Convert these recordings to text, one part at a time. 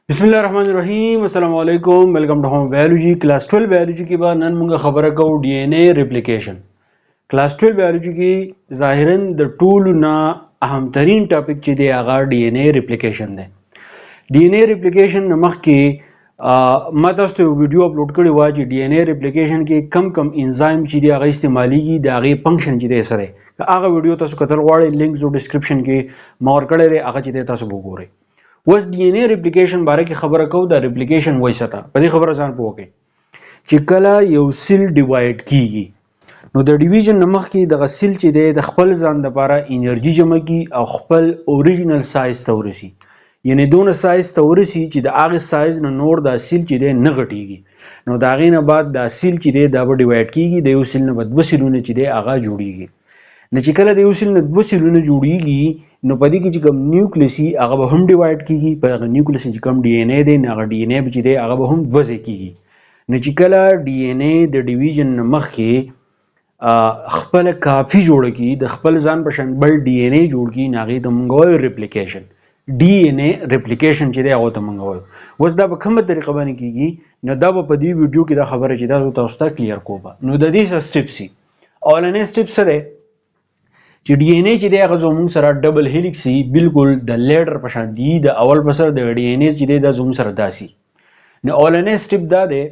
बिस्मिल्लाहिर्रहमानिर्रहीम अस्सलाम वालेकुम welcome to home biology class 12 biology के बाद नन मुंगा खबर को डीएनए रेप्लिकेशन क्लास 12 बायोलॉजी की ज़ाहिरन द टूल ना अहम तरीन टॉपिक ची दे आगा डीएनए रेप्लिकेशन दे डीएनए रेप्लिकेशन नमक की मतस्ते वीडियो अपलोड करी हुआ जी डीएनए रेप्लिकेशन के कम एंजाइम ची दे आगा इस्तेमाली की दे आगे फंक्शन ची दे सरे आगा वीडियो तसो कतल वाले लिंक जो डिस्क्रिप्शन के मार करे रे आगा ची दे तसो वګورئ वस डीएनए रेप्लिकेशन बारे کې خبره کو دا रेप्लिकेशन وایسته په دې خبره ځان پوهه چې کله یو سیل ډیوایډ کیږي نو د ډیویژن نمخ کې د سیل چې د خپل ځان لپاره انرژي جمع کی او خپل اوریجنل سایز ته ورسی یعنی دون سایز ته ورسی چې د هغه سایز نه نور د سیل چې نه غټیږي نو دا غینه بعد د سیل چې د ډیوایډ کیږي د یو سیل نه بد وسیلونه چې د هغه جوړیږي نه چې کله د یو سیل نه دوه سیلونه جوړیږي نو په دې کې چې کوم نیوکلیس هغه به هم ډیوایډ کیږي په هغه نیوکلیس چې کوم ډي ان اے دی هغه ډي ان اے چې دی هغه به هم دوه ځای کیږي نو چې کله ډي ان اے د ډیویژن نه مخکې خپل کافي جوړ کی د خپل ځان په شان بل ډي ان اے جوړ کی ناغي د منګوي ریپلیکیشن ډي ان اے ریپلیکیشن چې دی هغه ته منګوي وس دا په کومه طریقه باندې کیږي نو دا په دې ویډیو کې دا خبره چې دا تاسو ته کلیر کوم نو د دې سټیپ سي اولنې سټیپ سره چې ډي ان اے چې دی هغه زموږ سره ډبل هیلیکس بالکل د لیډر په شان دی د اول پر سر د ډي ان اے چې دی د زموږ سره داسي نو اولنې سټیپ دا دی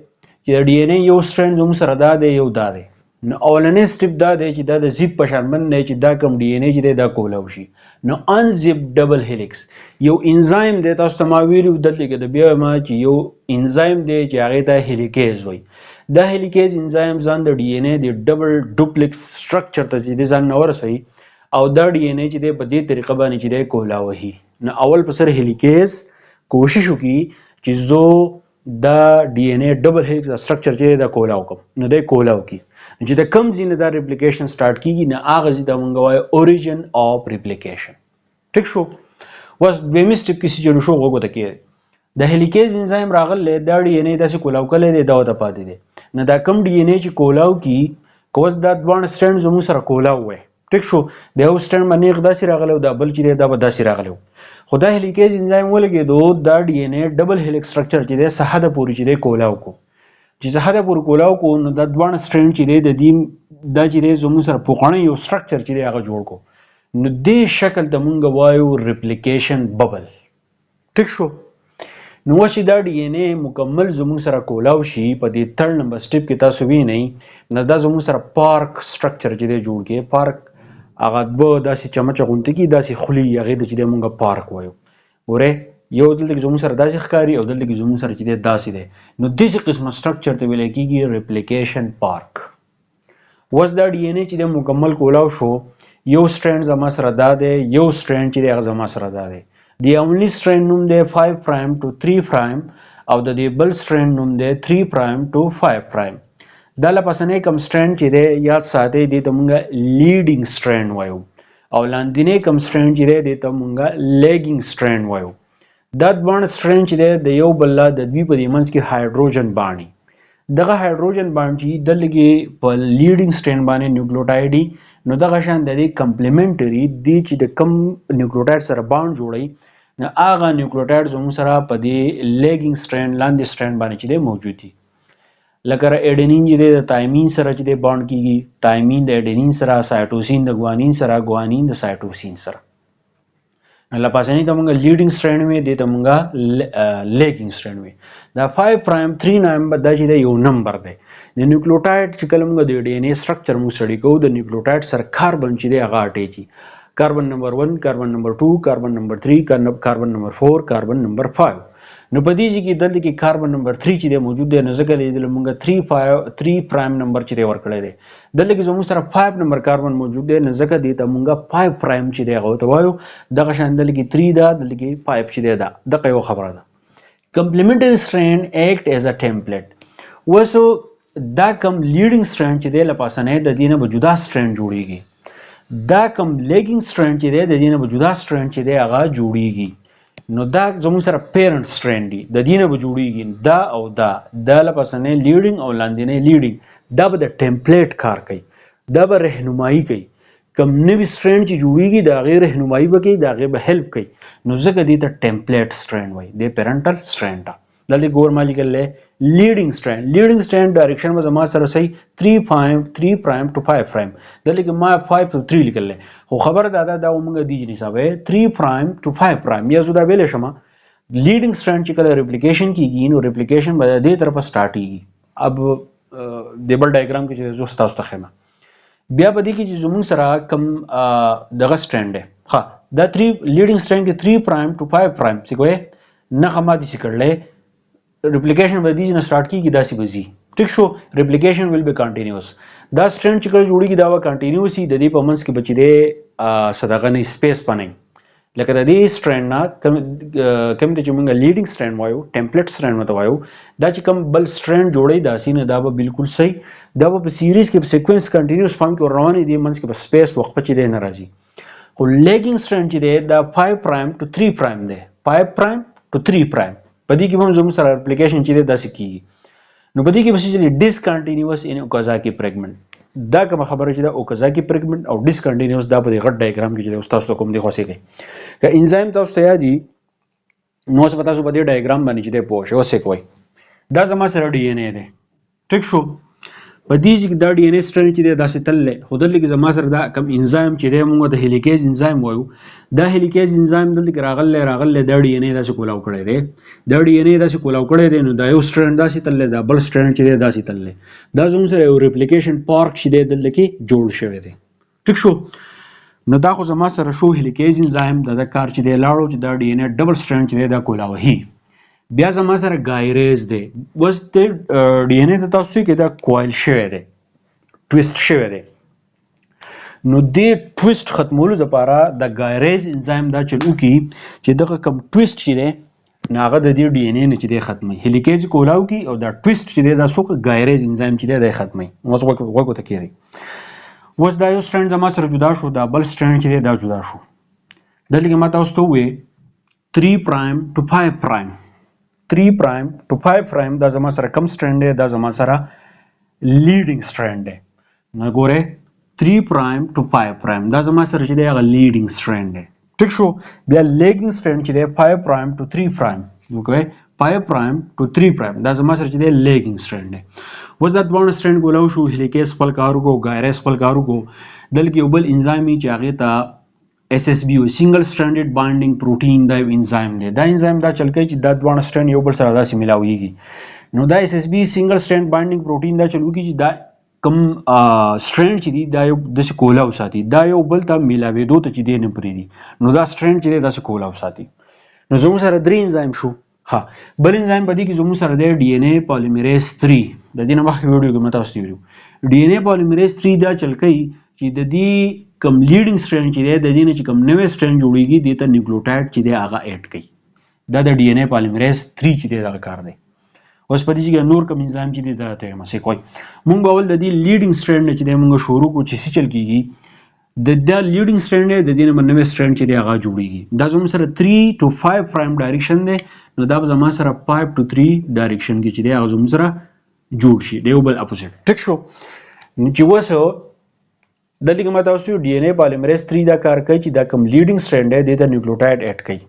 چې ډي ان اے یو سټرینډ زموږ سره دا دی یو دا دی نو اولنې سټیپ دا دی چې دا د زیپ په شان باندې چې دا کوم ډي ان اے چې دی دا کولاو شي نو ان زیپ ډبل هیلیکس یو انزایم دی تاسو ته ما ویلو دلته کې د بیا ما چې یو انزایم دی چې هغه ته هیلیکیز وایي دا هیلیکیز انزایم ځان د ډي ان اے د ډبل ډوپلیکس سټرکچر ته چې ځان نور سي او دا ډي ان اے چې د په دې طریقه باندې چې د کولاوي نو اول پر سر هیلیکیز کوشش وکي چې زو دا ډي ان اے ډبل هیلیکس سټرکچر چې دا کولاو کوم نو د کولاو کی چې د کم زینه دا ریپلیکیشن سٹارټ کیږي نه اغه زی دا مونږ اوریجن اف ریپلیکیشن ټیک شو واس دویمه سټیپ کې چې شو وګورئ کې د هیلیکیز انزایم راغله دا ډي ان اے داسې کولاو کړي دا وته پاتې دي نه دا کم ډي ان اے چې کولاو کی کوز دا دوه سټرینډ زموږ سره کولاو وي ټیک شو د یو سټرینډ باندې غدا سي راغلو دا بل چې دا به داسې راغلو خدا هیلیکیز انزایم ولګي دا ډي ان اے ډبل هیلیکس سټرکچر چې د صحه د پوری چې کولاو کو چې صحه د پوری کولاو کو نو دا دوه سټرینډ چې د دې دا چې زموږ سره پوښنه یو سټرکچر چې هغه جوړ کو نو دې شکل د مونږ وایو ریپلیکیشن ببل ټیک شو نو چې دا ډي ان اے مکمل زموږ سره کولاو شي په دې تھرډ نمبر سټیپ کې تاسو وینئ نو دا زموږ سره پارک سټرکچر چې جوړ کې پارک هغه به داسې چمچه غونډه کې داسې خلی هغه د چې مونږه پارک وایو وره یو دلته زموږ سره داسې ښکاری او دلته زموږ سره چې داسې دی نو داسې قسمه سټرکچر ته ویل کېږي ریپلیکیشن پارک وس دا ډي ان اے چې مکمل کولاو شو یو سټرینډ زما سره دا دی یو سټرینډ چې هغه زما سره دا دی دی اونلی سټرینډ نوم دی 5 پرایم ټو 3 پرایم او د دې بل سټرینډ نوم دی 3 پرایم ټو 5 پرایم دا لپسنې کم سټرینډ چې دی یاد ساتئ دې ته مونږه لیډینګ سټرینډ وایو او لاندینې کم سټرینډ چې دی ته مونږه لیګینګ سټرینډ وایو دا دوه سټرینډ چې دی یو بل د دوی په منځ کې هایدروجن باندې دغه هایدروجن باندې چې دلګي په لیډینګ سټرینډ باندې نیوکلیوټایډ نو دغه شان د دې کمپلیمنټری دی چې د کم نیوکلیوټایډ سره باند جوړي نو هغه نیوکلیوټایډ زموږ سره په دې لیګینګ سټرینډ لاندې سټرینډ باندې چې دی موجود دي لکه اډینین چې د تایمین سره چې د باند کیږي تایمین د اډینین سره سایټوسین د ګوانین سره ګوانین د سایټوسین سره لپاسنی ته مونږ لیډینګ سټرینډ وی د ته مونږه لیګینګ سټرینډ وی دا 5 پرایم 3 نمبر دا چې یو نمبر دی د نیوکلیوټایډ چې کله مونږ د ډي ان اے سټرکچر مونږ سټډي کوو د نیوکلیوټایډ سره کاربن چې دی هغه اټیږي کاربن نمبر 1 کاربن نمبر 2 کاربن نمبر 3 کاربن نمبر 4 کاربن نمبر 5 نو په دې کې دلته کې کاربن نمبر 3 چې دی موجود دی نو ځکه لیدل مونږه 3 پرایم نمبر چې دی ورکړی دی دلته کې زموږ سره 5 نمبر کاربن موجود دی نو ځکه دی ته مونږه 5 پرایم چې دی هغه ته وایو دغه شان دلته کې 3 دا دلته کې 5 چې دی دا دغه یو خبره ده کمپلیمنټری سټرینډ ایکټ ایز ا ټیمپلیټ وسو دا کم لیډینګ سټرینډ چې دی لپاسنه د دینه وجودا سټرینډ جوړیږي دا کم لیګینګ سټرینډ چې دی د دینه وجودا سټرینډ چې دی هغه جوړیږي نو دا زموږ سره پیرنٹ سټرینډ دی د دینه به جوړیږي دا او دا لپسنه لیډینګ او لاندینه لیډینګ دا به د ټیمپلیټ کار کوي دا به رهنمایي کوي کم نوی سټرینډ چې جوړیږي د هغې رهنمایي به کوي، د هغې به هیلپ کوي، نو ځکه دې ته ټیمپلیټ سټرینډ وایي، دې پیرنټل سټرینډ ته. دلته ګور ما لیکل دی لیډینګ سټرینډ. لیډینګ سټرینډ ډایرکشن به زما سره صحیح 3 پرایم ټو 5 پرایم، دلته کې ما 5 to 3 لیکل دی، خو خبر دا موږ دې جنې حسابه 3 پرایم ټو 5 پرایم، یا زه دا ویلی شم لیډینګ سټرینډ چې کله ریپلیکیشن کیږي نو ریپلیکیشن به د دې طرفه سټارټ کیږي. اب د بل ډایګرام کې چې زه ستاسو ته ښیم بیا په دې کې چې زموږ سره کم دغه سټرینډ دی، ښه دا 3 لیډینګ سټرینډ کې 3 پرایم ټو 5 پرایم څه کوی نه خما دي کړلې ریپلیکیشن به دې نه سٹارټ کیږي داسې به ځي. ټیک شو، ریپلیکیشن ویل بی کنټینیوس. دا سټرینډ چې کله جوړیږي دا به کنټینیوس وي، د دې په منځ کې به چې دی صدغه نه سپیس پنه لکه د دې سټرینډ نه کوم ته چې موږ لیډینګ سټرینډ وایو ټیمپلیټ سټرینډ مته وایو، دا چې کوم بل سټرینډ جوړي داسې نه دا به بالکل صحیح، دا به په سیریز کې په سیکوینس کنټینیوس فارم کې روانې دي، منځ کې په سپیس وخت چې دی نه راځي. خو لیګینګ سټرینډ چې دی دا 5 پرایم ټو 3 پرایم دی، 5 پرایم ټو 3 پرایم، په دې کې هم زموږ سره اپلیکیشن چې دی داسې کیږي. نو په دې کې به چې ډیسکنټینیوس ان اوکازاکی فریګمنټ، دا کوم خبره چې دا اوکازاکی فریګمنټ او ډیسکنټینیوس دا په دې غټ ډایګرام کې چې تاسو کوم دی خوښي کوي. که انزایم تاسو ته یادي نو څه پتا سو په دې ډایګرام باندې چې دی پوه شئ اوسې کوي دا زما سره ډي ان اے دی. ټیک شو، په دې چې دا ډي ان اے سټرینډ چې دی داسې تللی، خو دلته کې زما سره دا کوم انزایم چې دی موږ د هیلیکیز انزایم وایو، دا هیلیکیز انزایم دلته کې راغلی دا ډي ان اے داسې کولاو کړی دی، دا ډي ان اے داسې کولاو کړی دی، نو دا یو سټرینډ داسې تللی، دا بل سټرینډ چې دی داسې تللی، دا زموږ سره یو ریپلیکیشن پارک چې دی دلته کې جوړ شوی دی. ټیک شو، نو دا خو زما سره شو هیلیکیز انزایم دا کار چې دی لاړو چې دا ډي ان اے ډبل سټرینډ چې دی دا کولاوهي. بیا زما سره ګایریز دی، اوس د ډي ان اے د تاسو کې دا کوایل شوی دی، ټویسټ شوی دی، نو دې ټویسټ ختمولو لپاره د ګایریز انزایم دا چل وکړي چې دغه کم ټویسټ چې دی نو هغه د دې ډي ان اے نه چې دی ختموي، هیلیکیز کولاو کی او دا ټویسټ چې دی دا څوک ګایریز انزایم چې دی ختموي. اوس وګورئ ته کېږي اوس دا یو سټرینډ زما سره جدا شو، دا بل سټرینډ چې دی دا جدا شو. دلته کې ما تاسو ته وویل 3 پرایم ټو 5 پرایم، 3 پرایم ټو 5 پرایم دا زما سره کم سټرینډ دی، دا زما سره لیډینګ سټرینډ دی. نو ګوره 3 پرایم ټو 5 پرایم دا زما سره چې دی هغه لیډینګ سټرینډ دی. ټیک شو، بیا لیګینګ سټرینډ چې دی 5 پرایم ټو 3 پرایم، نو کوي 5 پرایم ټو 3 پرایم دا زما سره چې دی لیګینګ سټرینډ دی. اوس دا دوه سټرینډ کولاو شو، هیلیکیز خپل کار وکړو، ګایریز خپل کار وکړو، دلته یو بل انزایم چې هغه ته اس اس بی او سنگل سټرینډډ بایندینګ پروتین دا انزایم دی. دا انزایم دا چل کوي چې دا دوه سټرینډ یو بل سره داسې ملاويږي، نو دا اس اس بی سنگل سټرینډ بایندینګ پروتین دا چل کوي چې دا کم سټرینډ چې دی دا یو داسې کولاو ساتي، دا یو بل ته ملاوېدو ته چې دی نه پرېږدي، نو دا سټرینډ چې دی داسې کولاو ساتي. نو زموږ سره 3 انزایم شو. ها بل انزایم په دې کې زموږ سره دی ډي ان اے پالیمریز 3، د دې نه مخکې ویډیو کې مې تاسو ته ویلو ډي ان اے پالیمریز 3 دا چل کوي چې د دې کم لیډینګ سټرینډ چې دی د دې نه چې کم نوې سټرینډ جوړیږي دې ته نیوکلیوټایډ چې دی هغه اډ کوي، دا د ډي ان اے پالیمریز 3 چې دی دا کار دی. اوس په دې کې نور کوم انزایم چې دی دا ته مسې کوي، مونږ به ول د دې لیډینګ سټرینډ چې دی مونږ شروع کو چې څه چل کیږي، د لیډینګ سټرینډ د دې نه نوې سټرینډ چې دی هغه جوړیږي، دا زموږ سره 3 to 5 پرایم ډایرکشن دی، نو دا به زما سره 5 to 3 ډایرکشن کې چې دی هغه زموږ سره جوړ شي، دی یو بل اپوزیټ. ټیک شو، چې وسو دلته کې ما تاسو ډي ان اے پالیمریز 3 دا کار کوي چې دا کوم لیډینګ سټرینډ دی د نیوکلیوټایډ اډ کوي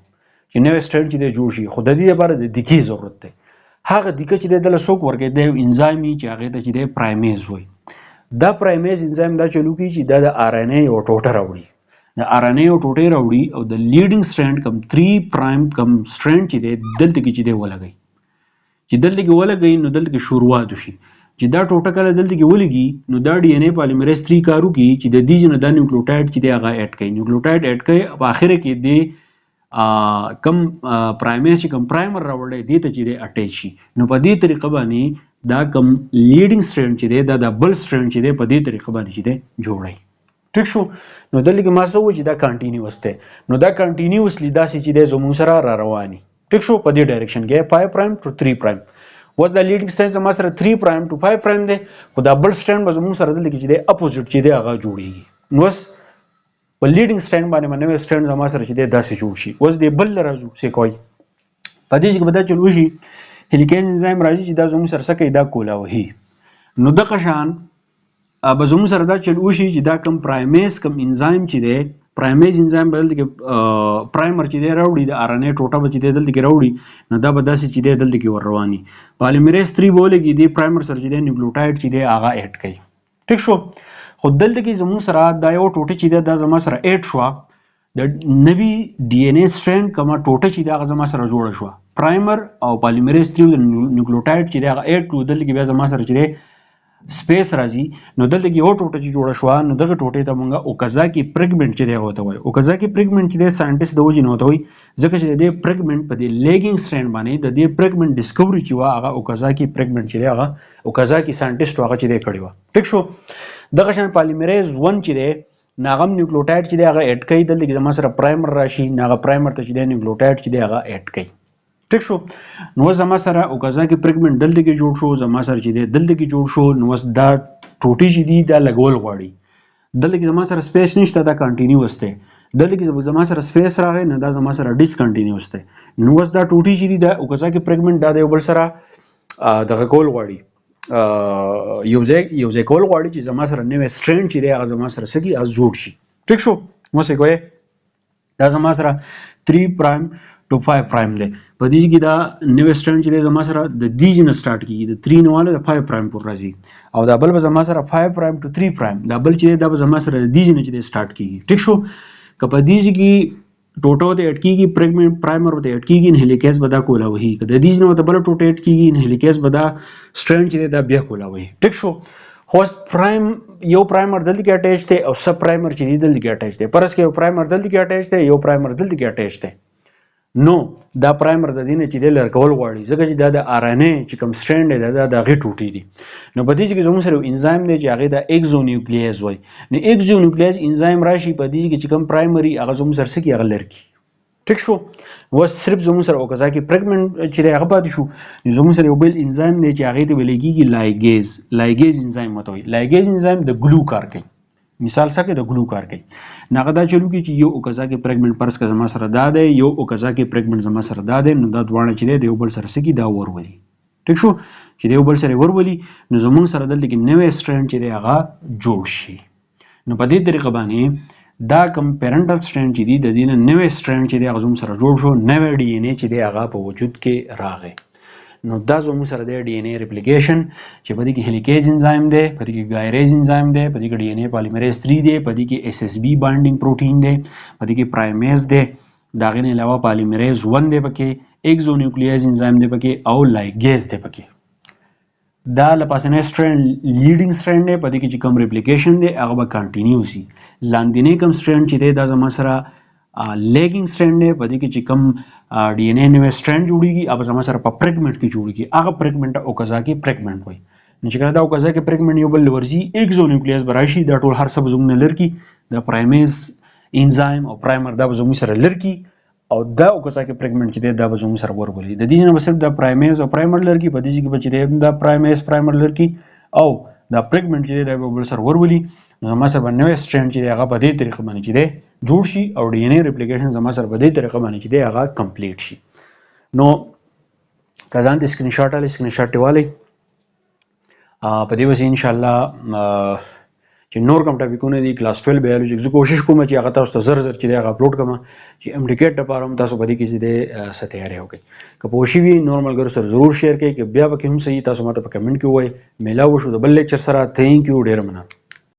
چې نوې سټرینډ چې دی جوړ شي، خو د دې لپاره د دیکې ضرورت دی. هغه دیکه چې د لسوک ورکې د انزایم چې هغه ته چې د پرایمیز وای، دا پرایمیز انزایم دا چلو کی چې دا د ار ان اے او ټوټه راوړي، د ار ان اے او ټوټه راوړي او د لیډینګ سټرینډ کم 3 پرایم کم سټرینډ چې د دلته کې چې دی ولګي، چې دلته کې ولګي نو دلته کې شروعات وشي، چې دا ټوټه کله دلته کې ولګي نو دا ډي ان اے پالیمریز 3 کارو کی چې د دې نه د نیوکلیوټایډ چې دی هغه اډ کوي، نیوکلیوټایډ اډ کوي په اخر کې دی کم پرایمیز چې کم پرایمر راوړی دی ته چې دی اټیچ شي، نو په دې طریقه باندې دا کم لیډینګ سټرینډ چې دی دا د بل سټرینډ چې دی په دې طریقه باندې چې دی جوړي. ټیک شو، نو دلته کې ما څه و چې دا کنټینیوس دی، نو دا کنټینیوسلی داسې چې دی زموږ سره را رواني. ټیک شو، په دې ډایرکشن کې 5 پرایم ټو 3 پرایم. اوس دا لیډینګ سټرینډ زما سره 3 پرایم ټو 5 پرایم دی، خو دا بل سټرینډ به زموږ سره دلته کې چې دی اپوزیټ چې دی هغه جوړیږي. نو اوس په لیډینګ سټرینډ باندې نوې سټرینډ زما سره چې دی داسې جوړ شي. اوس دی بل راځو څه کوي، په دې کې به دا چلو شي هیلیکیز انزایم راځي چې دا زموږ سره څه کوي، دا کولاوهي. نو دغه شان به زموږ سره دا چل وشي چې دا کم پرایمیز کم انزایم چې دی پرایمیز انزایم به دلته کې پرایمر چې دی راوړي د ار ان اے ټوټه به چې دی دلته کې راوړي نو دا به داسې چې دی دلته کې ور رواني پالیمریز 3 به ولګي دی پرایمر سره چې دی نیوکلیوټاید چې دی هغه اډ کوي ټیک شو خو دلته کې زموږ سره دا یو ټوټه چې دی دا زما سره اډ شوه د نوي ډي ان اے سټرینډ کومه ټوټه چې دی هغه زما سره جوړه شوه پرایمر او پالیمریز 3 د نیوکلیوټاید چې دی هغه اډ کړو دلته کې بیا زما سره چې دی سپیس راځي نو دلته کې یو ټوټه چې جوړه شوه نو دغه ټوټې ته مونږه اوکازاکي پریګمنټ چې دی هغه ته وایي اوکازاکي پریګمنټ چې دی ساینټیسټ د وجې نه ورته وایي ځکه چې د دې پریګمنټ په دې لیګینګ سټرینډ باندې د دې پریګمنټ ډسکوري چې وه هغه اوکازاکي پریګمنټ چې دی هغه اوکازاکي ساینټیسټ هغه چې دی کړی وه ټیک شو دغه شان پالیمریز 1 چې دی ناغم نیوکلیوټاید چې دی هغه اډ کوي دلته کې زما سره پرایمر راشي ناغه پرایمر ته چې دی نیوکلیوټاید چې دی هغه اډ کوي ټیک شو نو زما سره اوکازاکي پریګمنټ دلته کې جوړ شو زما سره چې دی دلته کې جوړ شو نو دا ټوټې چې دي دا لګول غواړي دلته کې زما سره سپیس نشته دا کنټینیوس دی دلته کې زما سره سپیس راغی نو دا زما سره ډیسکنټینیوس دی نو اوس دا ټوټې چې دي دا اوکازاکي پریګمنټ دا د یو بل سره دغه کول غواړي یو ځای کول غواړي چې زما سره نوی سټرینډ چې دی هغه زما سره سګي از جوړ شي ټیک شو اوس یې ګوئ دا زما سره 3 پرایم ټو 5 پرایم دی په دې کې دا نوی سټرینډ چې دی زما سره د دې نه سٹارټ کیږي د 3 نه والا د 5 پرایم پر راځي او دا بل به زما سره 5 پرایم ټو 3 پرایم دا بل چې دا به زما سره د دې نه چې دی سٹارټ کیږي ټیک شو که په دې کې ټوټو ته اټ کیږي پریګمنټ پرایمر ته اټ کیږي نه هلیکیز به دا کولا وهي که د دې نه ته بل ټوټه اټ کیږي نه هلیکیز به دا سټرینډ چې دی دا بیا کولا وهي ټیک شو هوست پرایم یو پرایمر دلته کې اٹیچ دی او سب پرایمر چې دی دلته کې اٹیچ دی پرس کې یو پرایمر دلته کې اٹیچ دی یو پرایمر دلته کې اٹیچ دی نو دا پرایمر د دې نه چې دی لرکول غواړي ځکه چې دا د ار ان اے چې کوم سټرینډ دی دا د هغې ټوټې دي نو په دې کې زموږ سره یو انزایم دی چې هغې ته ایکزونیوکلیز وایي نو ایکزونیوکلیز انزایم راشي په دې کې چې کوم پرایمري هغه زموږ سره څه کړي هغه لرکي ټیک شو اوس صرف زموږ سره اوکازاکي پریګمنټ چې دی هغه پاتې شو نو زموږ سره یو بل انزایم دی چې هغې ته ویلی کېږي لایګیز انزایم ورته وایي لایګیز انزایم د ګلو کار کوي مثال سکه د ګلو کار کوي ناغه دا چلو کې چې یو اوکازاکي پریګمنټ پرس که زما سره دا دی یو اوکازاکي پریګمنټ زما سره دا دی نو دا دواړه چې دی د یو بل سره سکی دا ورولي ټیک شو چې د یو بل سره ورولي نو زموږ سره دلته کې نوی سټرینډ چې دی هغه جوړ شي نو په دې طریقه باندې دا کوم پیرنټل سټرینډ چې دی د دې نه نوی سټرینډ چې دی هغه زموږ سره جوړ شو نوی ډي ان اے چې دی هغه په وجود کې راغی نو دا زموږ سره دی ډي ان اے ریپلیکیشن چې په دې کې هلیکیز انزایم دی په دې کې ګایریز انزایم دی په دې کې ډي ان اے پالیمریز 3 دی په دې کې اس اس بي بانډینګ پروټین دی په دې کې پرایمیز دی دا غیر علاوه پالیمریز 1 دی پکې ایکزونیوکلیز انزایم دی پکې او لایګیز دی پکې دا لپاسنه سټرینډ لیډینګ سټرینډ دی په دې کې چې کوم ریپلیکیشن دی هغه به کنټینیو شي لاندینی کوم سټرینډ چې دی دا زما سره لیګینګ سټرینډ دی په دې کې چې کوم ډي ان اے نوی سټرینډ جوړیږي هغه زما سره په پریګمنټ کې جوړیږي هغه پریګمنټ اوکازاکي پریګمنټ وایي نو چې کله دا اوکازاکي پریګمنټ یو بل ورځي ایکزونیوکلیز به راشي دا ټول هر څه به زموږ نه لرکي دا پرایمیز انزایم او پرایمر دا به زموږ سره لرکي او دا اوکازاکي پریګمنټ چې دی دا به زموږ سره ورولي د دې نه به صرف دا پرایمیز او پرایمر لرکي په دې کې به چې دی دا پرایمیز پرایمر لرکي او دا پریګمنټ چې دی دا به بل سره ورولي نو زما سره به نوی سټرینډ چې دی هغه په دې طریقه باندې چې دی جوړ شي او ډي ان اے ریپلیکیشن زما سره په دې طریقه باندې چې دی هغه کمپلیټ شي نو که ځان ته سکرین شاټ والی سکرین شاټ یې والی په دې به ان شاء الله چې نور کوم ټاپکونه دي کلاس 12 بایولوژي زه کوشش کوم چې هغه تاسو ته زر چې دی هغه اپلوډ کړم چې امډیکیټ لپاره هم تاسو په دې کې چې دی څه تیاری وکړئ که پوه شوي نور ملګرو سره ضرور شیر کړئ که بیا پکې هم صحیح تاسو ماته په کمنټ کې ووایئ میلاو وشو د بل لیکچر سره تھینک یو ډېر مننه